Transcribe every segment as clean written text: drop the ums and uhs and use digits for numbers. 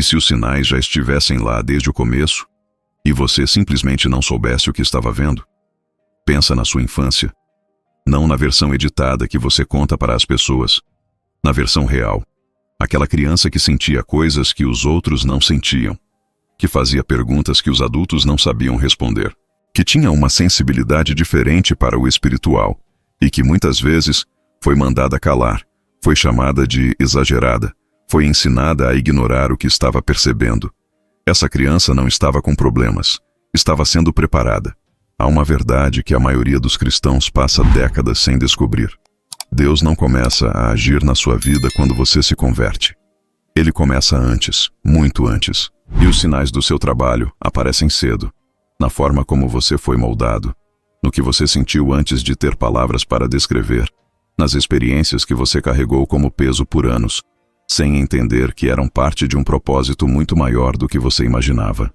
E se os sinais já estivessem lá desde o começo, e você simplesmente não soubesse o que estava vendo? Pensa na sua infância. Não na versão editada que você conta para as pessoas. Na versão real. Aquela criança que sentia coisas que os outros não sentiam. Que fazia perguntas que os adultos não sabiam responder. Que tinha uma sensibilidade diferente para o espiritual. E que muitas vezes foi mandada calar. Foi chamada de exagerada. Foi ensinada a ignorar o que estava percebendo. Essa criança não estava com problemas. Estava sendo preparada. Há uma verdade que a maioria dos cristãos passa décadas sem descobrir. Deus não começa a agir na sua vida quando você se converte. Ele começa antes, muito antes. E os sinais do seu trabalho aparecem cedo. Na forma como você foi moldado. No que você sentiu antes de ter palavras para descrever. Nas experiências que você carregou como peso por anos, sem entender que eram parte de um propósito muito maior do que você imaginava.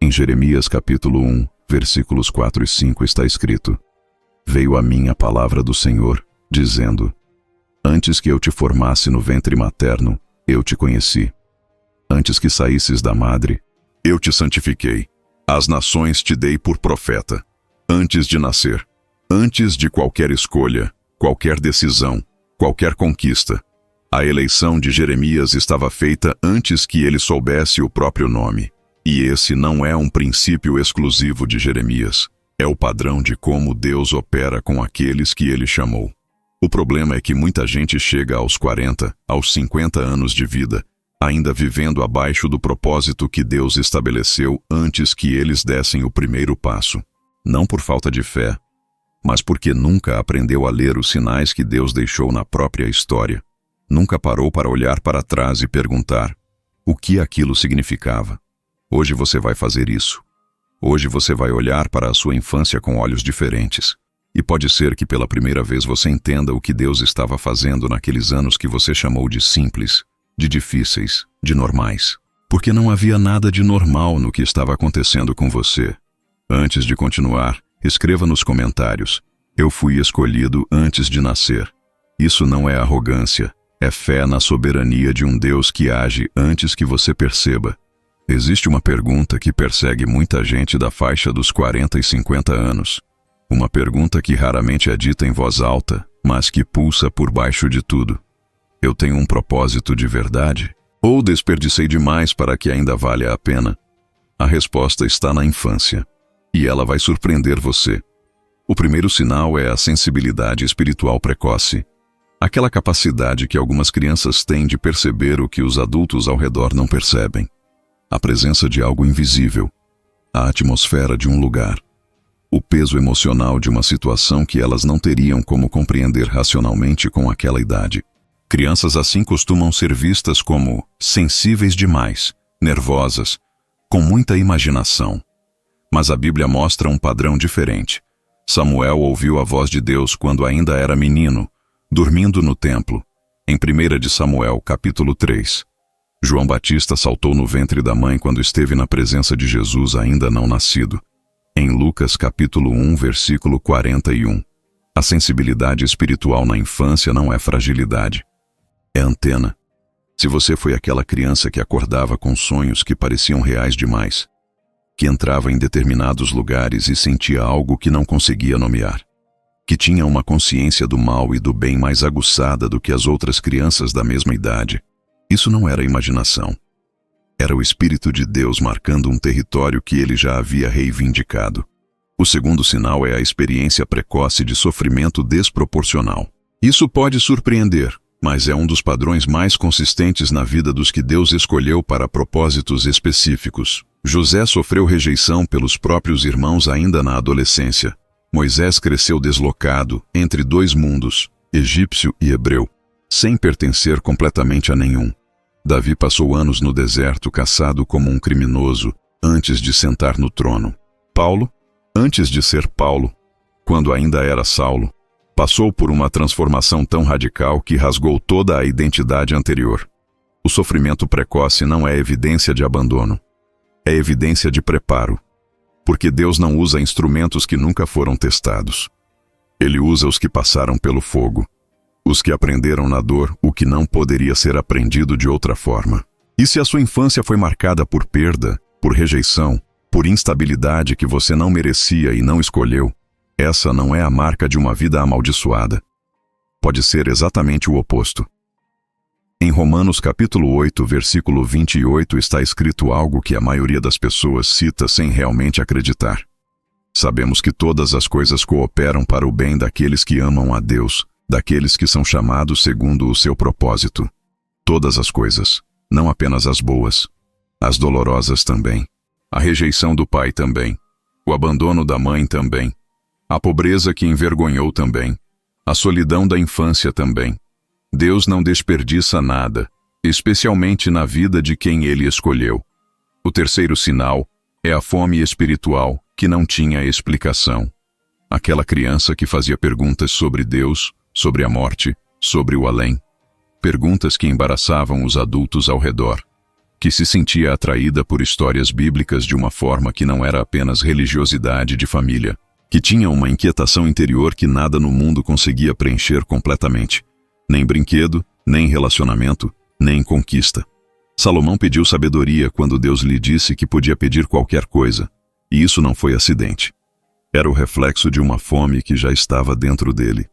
Em Jeremias capítulo 1, versículos 4 e 5 está escrito: Veio a mim a palavra do Senhor, dizendo: Antes que eu te formasse no ventre materno, eu te conheci. Antes que saísses da madre, eu te santifiquei. As nações te dei por profeta. Antes de nascer, antes de qualquer escolha, qualquer decisão, qualquer conquista. A eleição de Jeremias estava feita antes que ele soubesse o próprio nome. E esse não é um princípio exclusivo de Jeremias. É o padrão de como Deus opera com aqueles que ele chamou. O problema é que muita gente chega aos 40, aos 50 anos de vida, ainda vivendo abaixo do propósito que Deus estabeleceu antes que eles dessem o primeiro passo. Não por falta de fé, mas porque nunca aprendeu a ler os sinais que Deus deixou na própria história. Nunca parou para olhar para trás e perguntar o que aquilo significava. Hoje você vai fazer isso. Hoje você vai olhar para a sua infância com olhos diferentes. E pode ser que pela primeira vez você entenda o que Deus estava fazendo naqueles anos que você chamou de simples, de difíceis, de normais. Porque não havia nada de normal no que estava acontecendo com você. Antes de continuar, escreva nos comentários: Eu fui escolhido antes de nascer. Isso não é arrogância, é fé na soberania de um Deus que age antes que você perceba. Existe uma pergunta que persegue muita gente da faixa dos 40 e 50 anos. Uma pergunta que raramente é dita em voz alta, mas que pulsa por baixo de tudo. Eu tenho um propósito de verdade? Ou desperdicei demais para que ainda valha a pena? A resposta está na infância. E ela vai surpreender você. O primeiro sinal é a sensibilidade espiritual precoce. Aquela capacidade que algumas crianças têm de perceber o que os adultos ao redor não percebem. A presença de algo invisível, a atmosfera de um lugar, o peso emocional de uma situação que elas não teriam como compreender racionalmente com aquela idade. Crianças assim costumam ser vistas como sensíveis demais, nervosas, com muita imaginação. Mas a Bíblia mostra um padrão diferente. Samuel ouviu a voz de Deus quando ainda era menino, dormindo no templo, em 1 de Samuel, capítulo 3. João Batista saltou no ventre da mãe quando esteve na presença de Jesus ainda não nascido. Em Lucas capítulo 1, versículo 41. A sensibilidade espiritual na infância não é fragilidade. É antena. Se você foi aquela criança que acordava com sonhos que pareciam reais demais, que entrava em determinados lugares e sentia algo que não conseguia nomear, que tinha uma consciência do mal e do bem mais aguçada do que as outras crianças da mesma idade, isso não era imaginação. Era o Espírito de Deus marcando um território que ele já havia reivindicado. O segundo sinal é a experiência precoce de sofrimento desproporcional. Isso pode surpreender, mas é um dos padrões mais consistentes na vida dos que Deus escolheu para propósitos específicos. José sofreu rejeição pelos próprios irmãos ainda na adolescência. Moisés cresceu deslocado entre dois mundos, egípcio e hebreu, sem pertencer completamente a nenhum. Davi passou anos no deserto caçado como um criminoso antes de sentar no trono. Paulo, antes de ser Paulo, quando ainda era Saulo, passou por uma transformação tão radical que rasgou toda a identidade anterior. O sofrimento precoce não é evidência de abandono, é evidência de preparo, porque Deus não usa instrumentos que nunca foram testados. Ele usa os que passaram pelo fogo, os que aprenderam na dor o que não poderia ser aprendido de outra forma. E se a sua infância foi marcada por perda, por rejeição, por instabilidade que você não merecia e não escolheu, essa não é a marca de uma vida amaldiçoada. Pode ser exatamente o oposto. Em Romanos capítulo 8, versículo 28 está escrito algo que a maioria das pessoas cita sem realmente acreditar. Sabemos que todas as coisas cooperam para o bem daqueles que amam a Deus, daqueles que são chamados segundo o seu propósito. Todas as coisas, não apenas as boas, as dolorosas também, a rejeição do pai também, o abandono da mãe também, a pobreza que envergonhou também, a solidão da infância também. Deus não desperdiça nada, especialmente na vida de quem Ele escolheu. O terceiro sinal é a fome espiritual que não tinha explicação. Aquela criança que fazia perguntas sobre Deus, sobre a morte, sobre o além. Perguntas que embaraçavam os adultos ao redor. Que se sentia atraída por histórias bíblicas de uma forma que não era apenas religiosidade de família. Que tinha uma inquietação interior que nada no mundo conseguia preencher completamente. Nem brinquedo, nem relacionamento, nem conquista. Salomão pediu sabedoria quando Deus lhe disse que podia pedir qualquer coisa. E isso não foi acidente. Era o reflexo de uma fome que já estava dentro dele.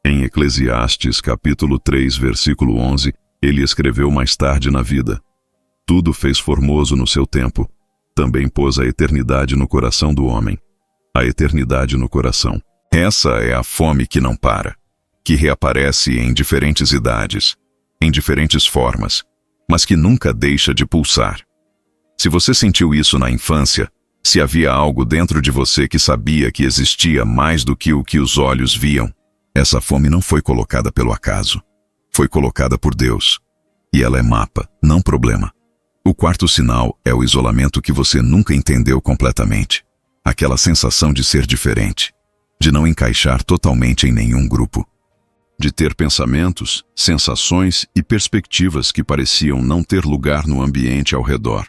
Em Eclesiastes capítulo 3, versículo 11, ele escreveu mais tarde na vida: tudo fez formoso no seu tempo. Também pôs a eternidade no coração do homem. A eternidade no coração. Essa é a fome que não para, que reaparece em diferentes idades, em diferentes formas, mas que nunca deixa de pulsar. Se você sentiu isso na infância, se havia algo dentro de você que sabia que existia mais do que o que os olhos viam, essa fome não foi colocada pelo acaso. Foi colocada por Deus. E ela é mapa, não problema. O quarto sinal é o isolamento que você nunca entendeu completamente. Aquela sensação de ser diferente, de não encaixar totalmente em nenhum grupo, de ter pensamentos, sensações e perspectivas que pareciam não ter lugar no ambiente ao redor.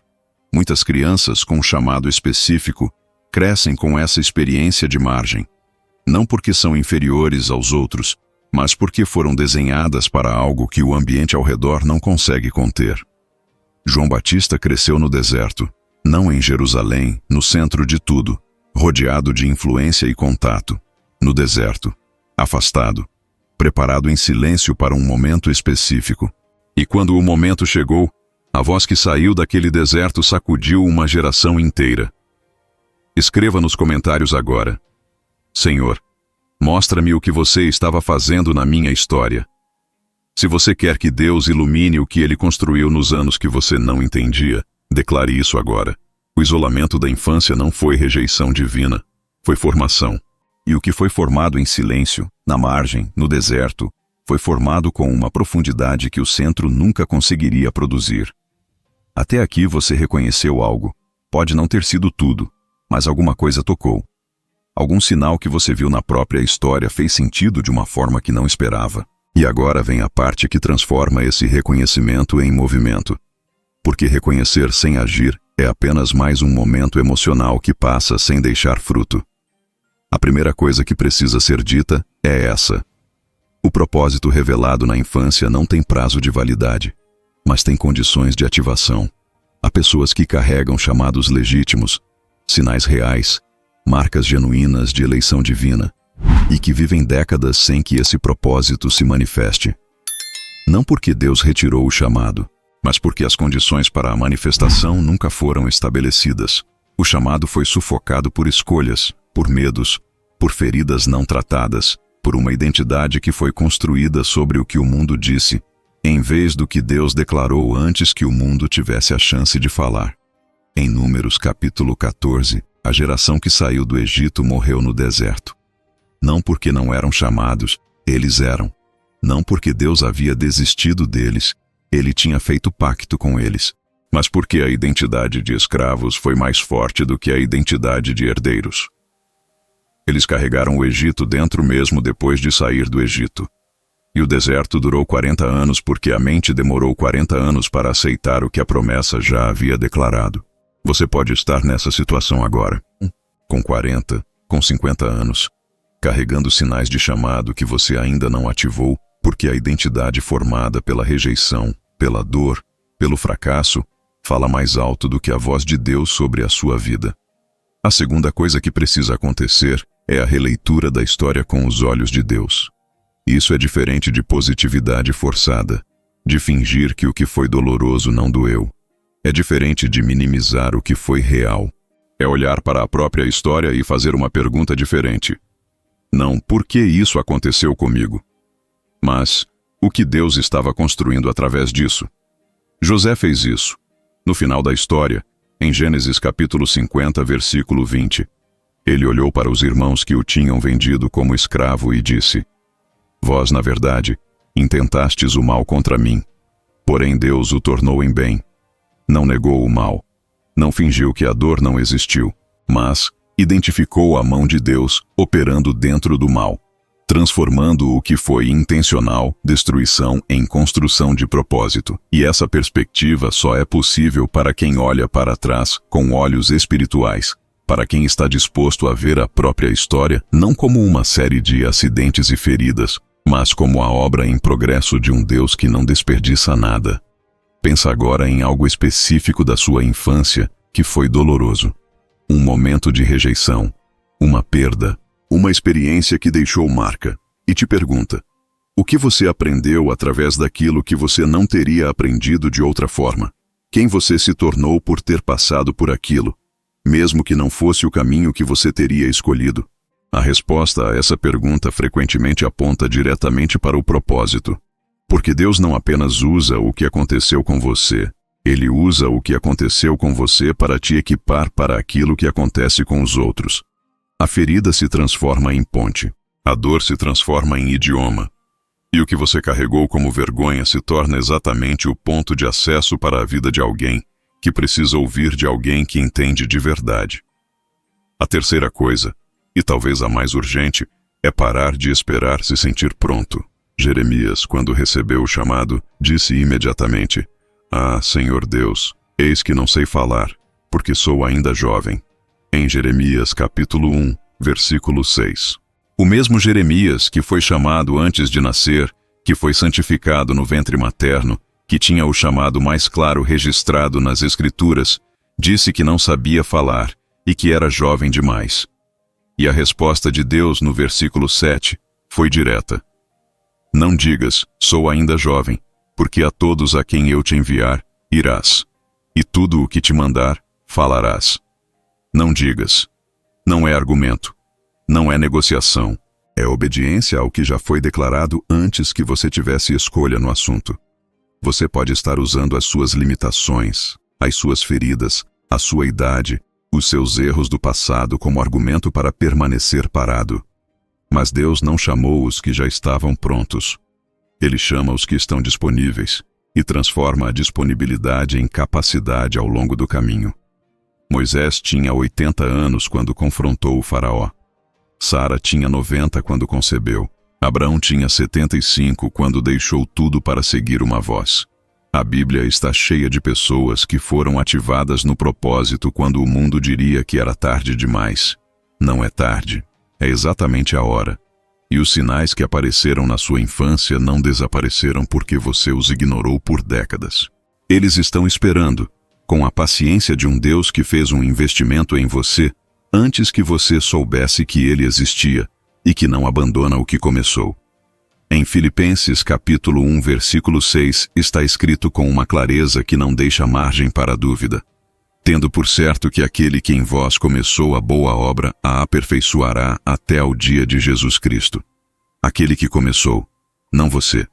Muitas crianças com um chamado específico crescem com essa experiência de margem, não porque são inferiores aos outros, mas porque foram desenhadas para algo que o ambiente ao redor não consegue conter. João Batista cresceu no deserto, não em Jerusalém, no centro de tudo, rodeado de influência e contato, no deserto, afastado, preparado em silêncio para um momento específico. E quando o momento chegou, a voz que saiu daquele deserto sacudiu uma geração inteira. Escreva nos comentários agora: Senhor, mostra-me o que você estava fazendo na minha história. Se você quer que Deus ilumine o que Ele construiu nos anos que você não entendia, declare isso agora. O isolamento da infância não foi rejeição divina, foi formação. E o que foi formado em silêncio, na margem, no deserto, foi formado com uma profundidade que o centro nunca conseguiria produzir. Até aqui você reconheceu algo. Pode não ter sido tudo, mas alguma coisa tocou. Algum sinal que você viu na própria história fez sentido de uma forma que não esperava. E agora vem a parte que transforma esse reconhecimento em movimento. Porque reconhecer sem agir é apenas mais um momento emocional que passa sem deixar fruto. A primeira coisa que precisa ser dita é essa. O propósito revelado na infância não tem prazo de validade, mas tem condições de ativação. Há pessoas que carregam chamados legítimos, sinais reais, marcas genuínas de eleição divina, e que vivem décadas sem que esse propósito se manifeste. Não porque Deus retirou o chamado, mas porque as condições para a manifestação nunca foram estabelecidas. O chamado foi sufocado por escolhas, por medos, por feridas não tratadas, por uma identidade que foi construída sobre o que o mundo disse, em vez do que Deus declarou antes que o mundo tivesse a chance de falar. Em Números capítulo 14, a geração que saiu do Egito morreu no deserto. Não porque não eram chamados, eles eram. Não porque Deus havia desistido deles, Ele tinha feito pacto com eles. Mas porque a identidade de escravos foi mais forte do que a identidade de herdeiros. Eles carregaram o Egito dentro mesmo depois de sair do Egito. E o deserto durou 40 anos porque a mente demorou 40 anos para aceitar o que a promessa já havia declarado. Você pode estar nessa situação agora, com 40, com 50 anos, carregando sinais de chamado que você ainda não ativou porque a identidade formada pela rejeição, pela dor, pelo fracasso, fala mais alto do que a voz de Deus sobre a sua vida. A segunda coisa que precisa acontecer é a releitura da história com os olhos de Deus. Isso é diferente de positividade forçada, de fingir que o que foi doloroso não doeu. É diferente de minimizar o que foi real. É olhar para a própria história e fazer uma pergunta diferente. Não por que isso aconteceu comigo, mas o que Deus estava construindo através disso. José fez isso. No final da história, em Gênesis capítulo 50, versículo 20, ele olhou para os irmãos que o tinham vendido como escravo e disse: Vós, na verdade, intentastes o mal contra mim, porém Deus o tornou em bem. Não negou o mal, não fingiu que a dor não existiu, mas identificou a mão de Deus operando dentro do mal, transformando o que foi intencional, destruição, em construção de propósito. E essa perspectiva só é possível para quem olha para trás com olhos espirituais, para quem está disposto a ver a própria história não como uma série de acidentes e feridas, mas como a obra em progresso de um Deus que não desperdiça nada. Pensa agora em algo específico da sua infância que foi doloroso. Um momento de rejeição, uma perda, uma experiência que deixou marca, e te pergunta: o que você aprendeu através daquilo que você não teria aprendido de outra forma? Quem você se tornou por ter passado por aquilo, mesmo que não fosse o caminho que você teria escolhido? A resposta a essa pergunta frequentemente aponta diretamente para o propósito. Porque Deus não apenas usa o que aconteceu com você, Ele usa o que aconteceu com você para te equipar para aquilo que acontece com os outros. A ferida se transforma em ponte, a dor se transforma em idioma, e o que você carregou como vergonha se torna exatamente o ponto de acesso para a vida de alguém que precisa ouvir de alguém que entende de verdade. A terceira coisa, e talvez a mais urgente, é parar de esperar se sentir pronto. Jeremias, quando recebeu o chamado, disse imediatamente: Ah, Senhor Deus, eis que não sei falar, porque sou ainda jovem. Em Jeremias capítulo 1, versículo 6. O mesmo Jeremias que foi chamado antes de nascer, que foi santificado no ventre materno, que tinha o chamado mais claro registrado nas Escrituras, disse que não sabia falar e que era jovem demais. E a resposta de Deus no versículo 7 foi direta: Não digas, sou ainda jovem, porque a todos a quem eu te enviar, irás, e tudo o que te mandar, falarás. Não digas. Não é argumento. Não é negociação. É obediência ao que já foi declarado antes que você tivesse escolha no assunto. Você pode estar usando as suas limitações, as suas feridas, a sua idade, os seus erros do passado como argumento para permanecer parado. Mas Deus não chamou os que já estavam prontos. Ele chama os que estão disponíveis e transforma a disponibilidade em capacidade ao longo do caminho. Moisés tinha 80 anos quando confrontou o faraó. Sara tinha 90 quando concebeu. Abraão tinha 75 quando deixou tudo para seguir uma voz. A Bíblia está cheia de pessoas que foram ativadas no propósito quando o mundo diria que era tarde demais. Não é tarde. É exatamente a hora. E os sinais que apareceram na sua infância não desapareceram porque você os ignorou por décadas. Eles estão esperando, com a paciência de um Deus que fez um investimento em você antes que você soubesse que ele existia e que não abandona o que começou. Em Filipenses capítulo 1, versículo 6, está escrito com uma clareza que não deixa margem para dúvida: tendo por certo que aquele que em vós começou a boa obra a aperfeiçoará até ao dia de Jesus Cristo. Aquele que começou, não você.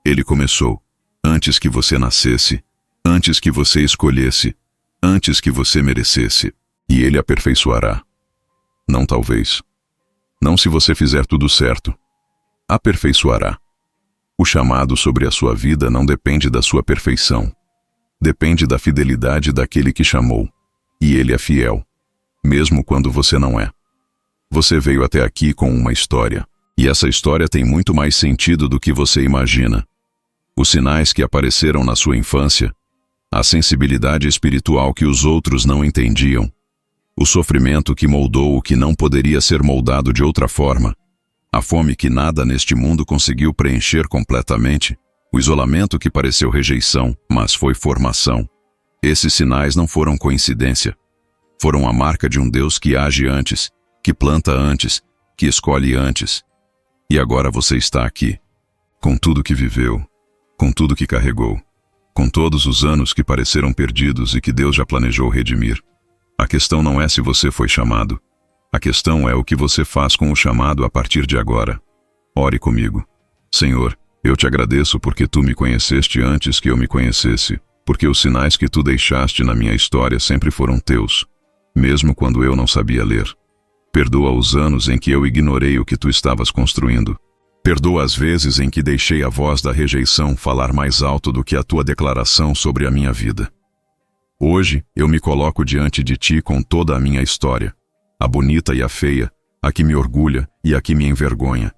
Ele começou, antes que você nascesse, antes que você escolhesse, antes que você merecesse. E ele aperfeiçoará. Não talvez. Não se você fizer tudo certo. Aperfeiçoará. O chamado sobre a sua vida não depende da sua perfeição. Depende da fidelidade daquele que chamou. E ele é fiel, mesmo quando você não é. Você veio até aqui com uma história. E essa história tem muito mais sentido do que você imagina. Os sinais que apareceram na sua infância, a sensibilidade espiritual que os outros não entendiam, o sofrimento que moldou o que não poderia ser moldado de outra forma, a fome que nada neste mundo conseguiu preencher completamente, O isolamento que pareceu rejeição, mas foi formação. Esses sinais não foram coincidência. Foram a marca de um Deus que age antes, que planta antes, que escolhe antes. E agora você está aqui, com tudo que viveu, com tudo que carregou, com todos os anos que pareceram perdidos e que Deus já planejou redimir. A questão não é se você foi chamado. A questão é o que você faz com o chamado a partir de agora. Ore comigo. Senhor, eu te agradeço porque tu me conheceste antes que eu me conhecesse, porque os sinais que tu deixaste na minha história sempre foram teus, mesmo quando eu não sabia ler. Perdoa os anos em que eu ignorei o que tu estavas construindo. Perdoa as vezes em que deixei a voz da rejeição falar mais alto do que a tua declaração sobre a minha vida. Hoje, eu me coloco diante de ti com toda a minha história, a bonita e a feia, a que me orgulha e a que me envergonha.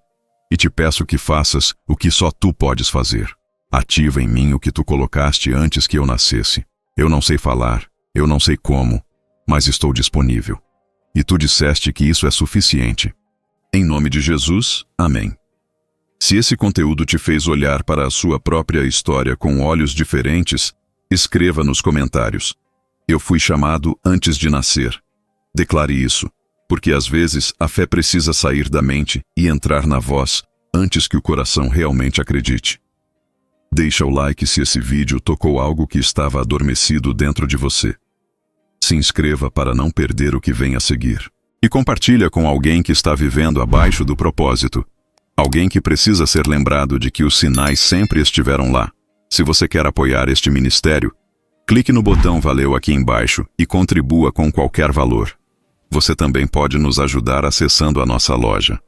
E te peço que faças o que só tu podes fazer. Ativa em mim o que tu colocaste antes que eu nascesse. Eu não sei falar, eu não sei como, mas estou disponível. E tu disseste que isso é suficiente. Em nome de Jesus, amém. Se esse conteúdo te fez olhar para a sua própria história com olhos diferentes, escreva nos comentários. Eu fui chamado antes de nascer. Declare isso, porque às vezes a fé precisa sair da mente e entrar na voz antes que o coração realmente acredite. Deixa o like se esse vídeo tocou algo que estava adormecido dentro de você. Se inscreva para não perder o que vem a seguir. E compartilha com alguém que está vivendo abaixo do propósito. Alguém que precisa ser lembrado de que os sinais sempre estiveram lá. Se você quer apoiar este ministério, clique no botão Valeu aqui embaixo e contribua com qualquer valor. Você também pode nos ajudar acessando a nossa loja.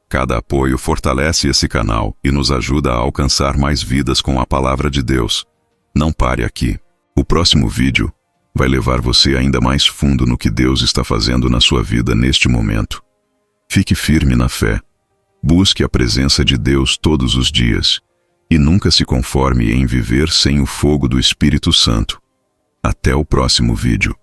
Cada apoio fortalece esse canal e nos ajuda a alcançar mais vidas com a palavra de Deus. Não pare aqui. O próximo vídeo vai levar você ainda mais fundo no que Deus está fazendo na sua vida neste momento. Fique firme na fé. Busque a presença de Deus todos os dias e nunca se conforme em viver sem o fogo do Espírito Santo. Até o próximo vídeo.